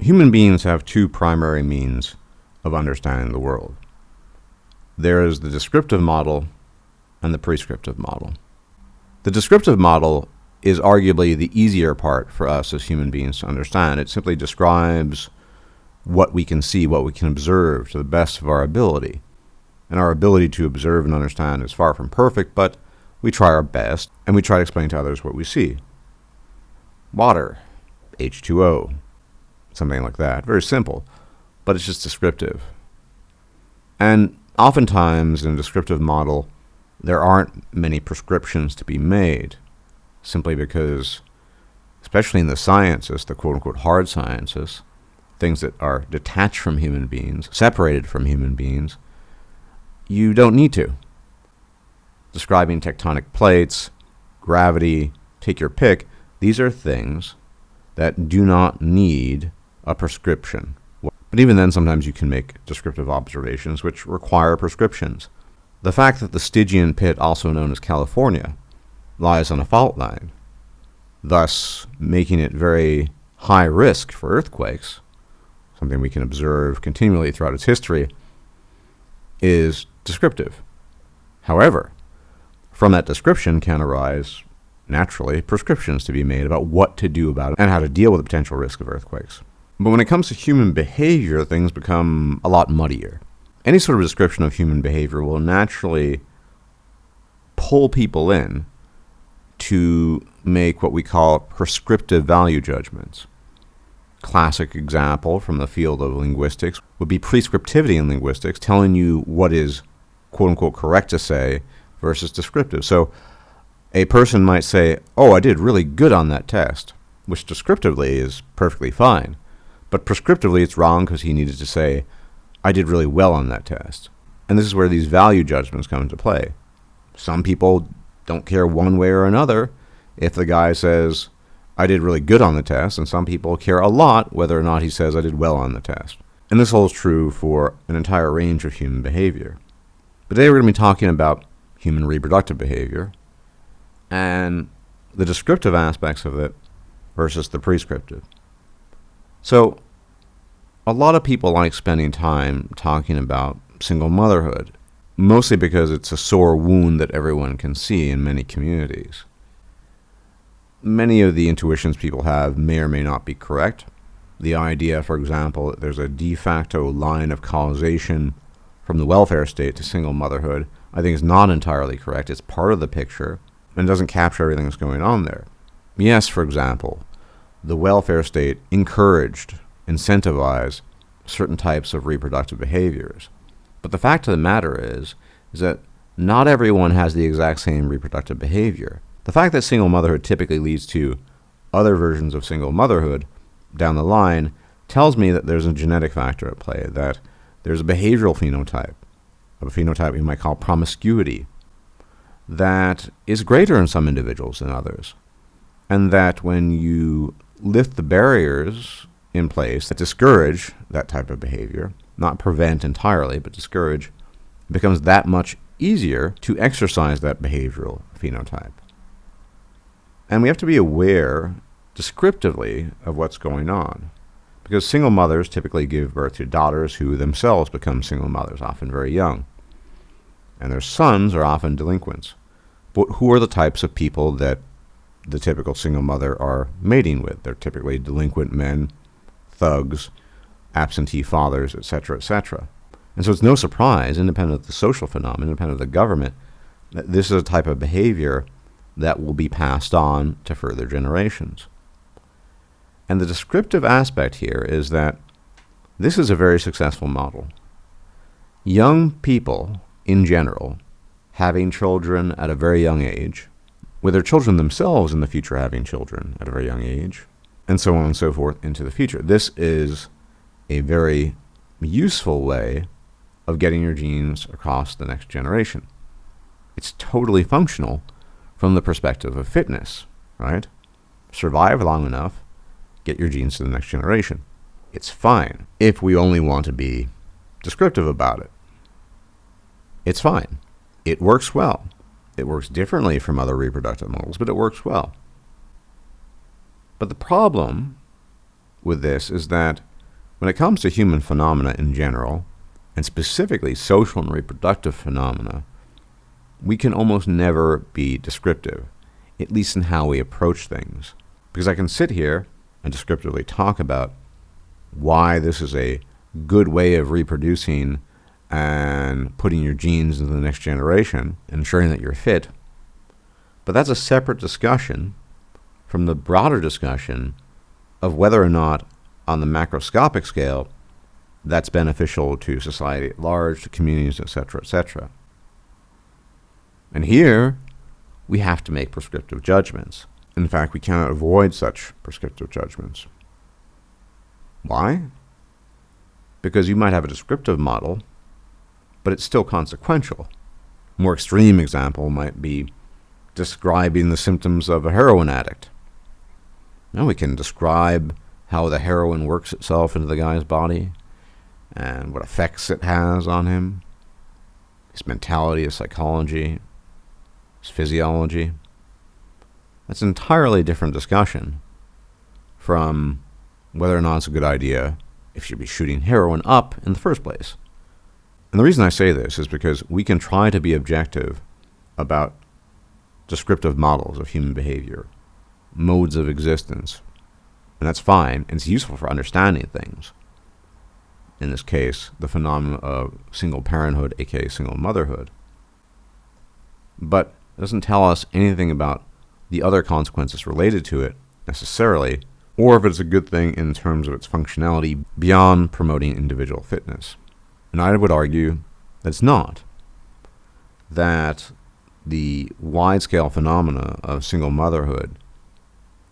Human beings have two primary means of understanding the world. There is the descriptive model and the prescriptive model. The descriptive model is arguably the easier part for us as human beings to understand. It simply describes what we can see, what we can observe to the best of our ability. And our ability to observe and understand is far from perfect, but we try our best, and we try to explain to others what we see. Water, H2O, something like that. Very simple, but it's just descriptive. And oftentimes in a descriptive model, there aren't many prescriptions to be made, simply because, especially in the sciences, the quote-unquote hard sciences, things that are detached from human beings, separated from human beings, you don't need to. Describing tectonic plates, gravity, take your pick, these are things that do not need a prescription. But even then, sometimes you can make descriptive observations which require prescriptions. The fact that the Stygian pit, also known as California, lies on a fault line, thus making it very high risk for earthquakes, something we can observe continually throughout its history, is descriptive. However, from that description can arise, naturally, prescriptions to be made about what to do about it and how to deal with the potential risk of earthquakes. But when it comes to human behavior, things become a lot muddier. Any sort of description of human behavior will naturally pull people in to make what we call prescriptive value judgments. Classic example from the field of linguistics would be prescriptivity in linguistics, telling you what is quote-unquote correct to say versus descriptive. So a person might say, oh, I did really good on that test, which descriptively is perfectly fine. But prescriptively it's wrong because he needed to say, I did really well on that test. And this is where these value judgments come into play. Some people don't care one way or another if the guy says, I did really good on the test, and some people care a lot whether or not he says I did well on the test. And this holds true for an entire range of human behavior. But today we're going to be talking about human reproductive behavior and the descriptive aspects of it versus the prescriptive. So, a lot of people like spending time talking about single motherhood, mostly because it's a sore wound that everyone can see in many communities. Many of the intuitions people have may or may not be correct. The idea, for example, that there's a de facto line of causation from the welfare state to single motherhood, I think is not entirely correct. It's part of the picture and doesn't capture everything that's going on there. Yes, for example, the welfare state encouraged, incentivized certain types of reproductive behaviors. But the fact of the matter is that not everyone has the exact same reproductive behavior. The fact that single motherhood typically leads to other versions of single motherhood down the line tells me that there's a genetic factor at play, that there's a behavioral phenotype, a phenotype we might call promiscuity, that is greater in some individuals than others. And that when you lift the barriers in place that discourage that type of behavior, not prevent entirely, but discourage, it becomes that much easier to exercise that behavioral phenotype. And we have to be aware descriptively of what's going on, because single mothers typically give birth to daughters who themselves become single mothers, often very young. And their sons are often delinquents. But who are the types of people that the typical single mother are mating with? They're typically delinquent men, thugs, absentee fathers, etc., etc. And so it's no surprise, independent of the social phenomenon, independent of the government, that this is a type of behavior that will be passed on to further generations. And the descriptive aspect here is that this is a very successful model. Young people, in general, having children at a very young age, with their children themselves in the future having children at a very young age, and so on and so forth into the future. This is a very useful way of getting your genes across the next generation. It's totally functional from the perspective of fitness, right? Survive long enough, get your genes to the next generation. It's fine if we only want to be descriptive about it. It's fine. It works well. It works differently from other reproductive models, but it works well. But the problem with this is that When it comes to human phenomena in general, and specifically social and reproductive phenomena, we can almost never be descriptive, at least in how we approach things. Because I can sit here and descriptively talk about why this is a good way of reproducing and putting your genes into the next generation and ensuring that you're fit. But that's a separate discussion from the broader discussion of whether or not, on the macroscopic scale, that's beneficial to society at large, to communities, etc., etc. And here, we have to make prescriptive judgments. In fact, we cannot avoid such prescriptive judgments. Why? Because you might have a descriptive model, but it's still consequential. A more extreme example might be describing the symptoms of a heroin addict. Now we can describe how the heroin works itself into the guy's body and what effects it has on him, his mentality, his psychology, his physiology. That's an entirely different discussion from whether or not it's a good idea if you should be shooting heroin up in the first place. And the reason I say this is because we can try to be objective about descriptive models of human behavior, modes of existence, and that's fine, and it's useful for understanding things. In this case, the phenomenon of single parenthood, aka single motherhood. But it doesn't tell us anything about the other consequences related to it necessarily, or if it's a good thing in terms of its functionality beyond promoting individual fitness. And I would argue that it's not. That the wide-scale phenomena of single motherhood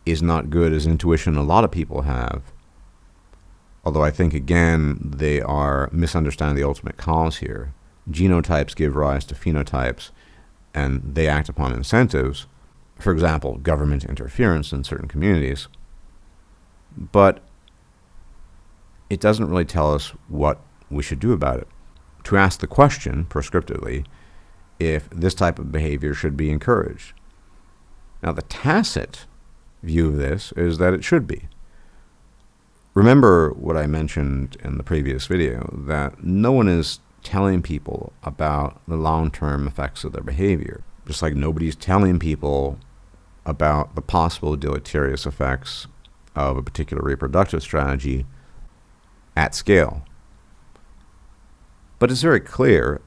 is not good as intuition a lot of people have. Although I think, again, they are misunderstanding the ultimate cause here. Genotypes give rise to phenotypes, and they act upon incentives. For example, government interference in certain communities. But it doesn't really tell us what we should do about it. To ask the question, prescriptively, if this type of behavior should be encouraged. Now, the tacit view of this is that it should be. Remember what I mentioned in the previous video, that no one is telling people about the long-term effects of their behavior. Just like nobody's telling people about the possible deleterious effects of a particular reproductive strategy at scale. But it's very clear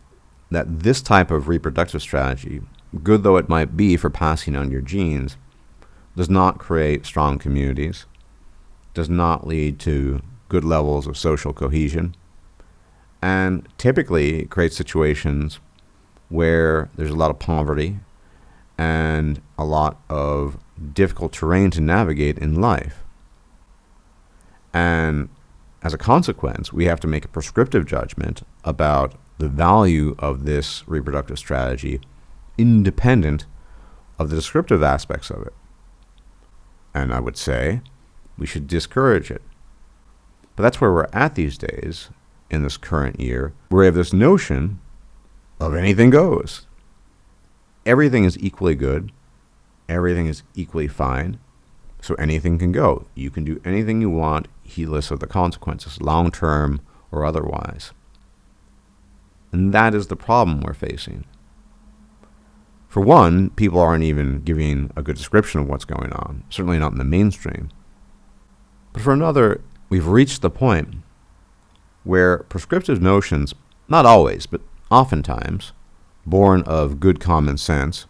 that this type of reproductive strategy, good though it might be for passing on your genes, does not create strong communities, does not lead to good levels of social cohesion, and typically creates situations where there's a lot of poverty and a lot of difficult terrain to navigate in life. And as a consequence, we have to make a prescriptive judgment about the value of this reproductive strategy independent of the descriptive aspects of it. And I would say we should discourage it. But that's where we're at these days, in this current year, where we have this notion of anything goes. Everything is equally good. Everything is equally fine. So anything can go. You can do anything you want, heedless of the consequences, long-term or otherwise. And that is the problem we're facing. For one, people aren't even giving a good description of what's going on, certainly not in the mainstream. But for another, we've reached the point where prescriptive notions, not always, but oftentimes, born of good common sense,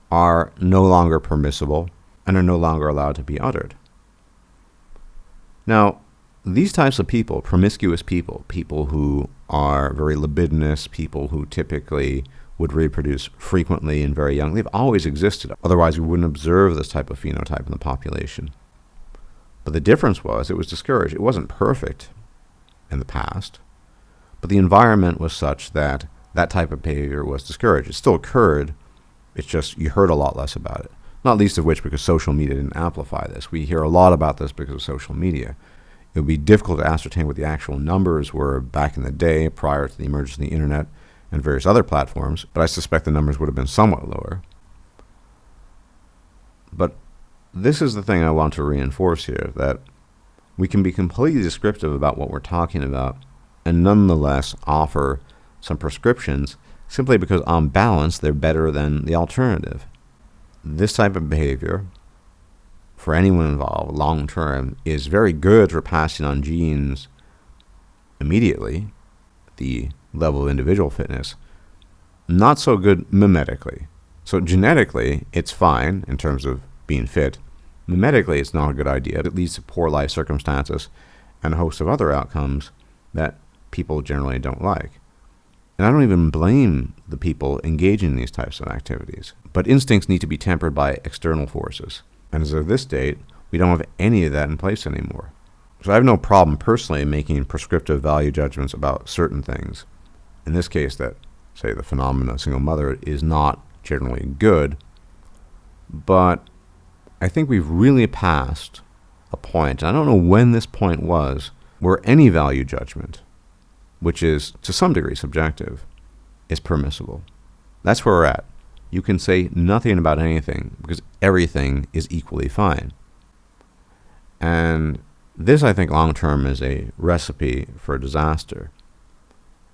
are no longer permissible and are no longer allowed to be uttered. Now, these types of people, promiscuous people, people who are very libidinous, people who typically would reproduce frequently and very young, they've always existed. Otherwise, we wouldn't observe this type of phenotype in the population. But the difference was it was discouraged. It wasn't perfect in the past, but the environment was such that that type of behavior was discouraged. It still occurred, it's just you heard a lot less about it. Not least of which because social media didn't amplify this. We hear a lot about this because of social media. It would be difficult to ascertain what the actual numbers were back in the day prior to the emergence of the internet and various other platforms, but I suspect the numbers would have been somewhat lower. But this is the thing I want to reinforce here, that We can be completely descriptive about what we're talking about and nonetheless offer some prescriptions simply because on balance they're better than the alternative. This type of behavior, for anyone involved long term, is very good for passing on genes immediately, the level of individual fitness, not so good mimetically. So genetically, it's fine in terms of being fit. Mimetically, it's not a good idea. It leads to poor life circumstances and a host of other outcomes that people generally don't like. And I don't even blame the people engaging in these types of activities. But instincts need to be tempered by external forces. And as of this date, we don't have any of that in place anymore. So I have no problem personally making prescriptive value judgments about certain things. In this case, that, say, the phenomenon of single mother is not generally good. But I think we've really passed a point, and I don't know when this point was, where any value judgment, which is to some degree subjective, is permissible. That's where we're at. You can say nothing about anything because everything is equally fine. And this, I think, long term is a recipe for disaster.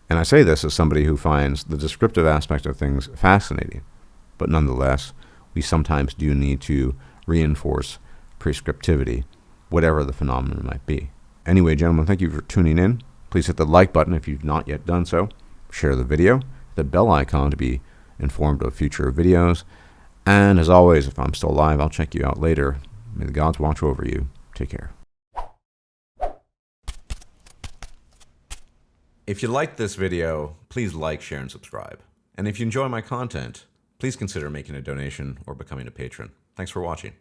And I say this as somebody who finds the descriptive aspect of things fascinating. But nonetheless, we sometimes do need to reinforce prescriptivity, whatever the phenomenon might be. Anyway, gentlemen, thank you for tuning in. Please hit the like button if you've not yet done so. Share the video, the bell icon to be informed of future videos. And as always, if I'm still alive, I'll check you out later. May the gods watch over you. Take care. If you liked this video, please like, share, and subscribe. And if you enjoy my content, please consider making a donation or becoming a patron. Thanks for watching.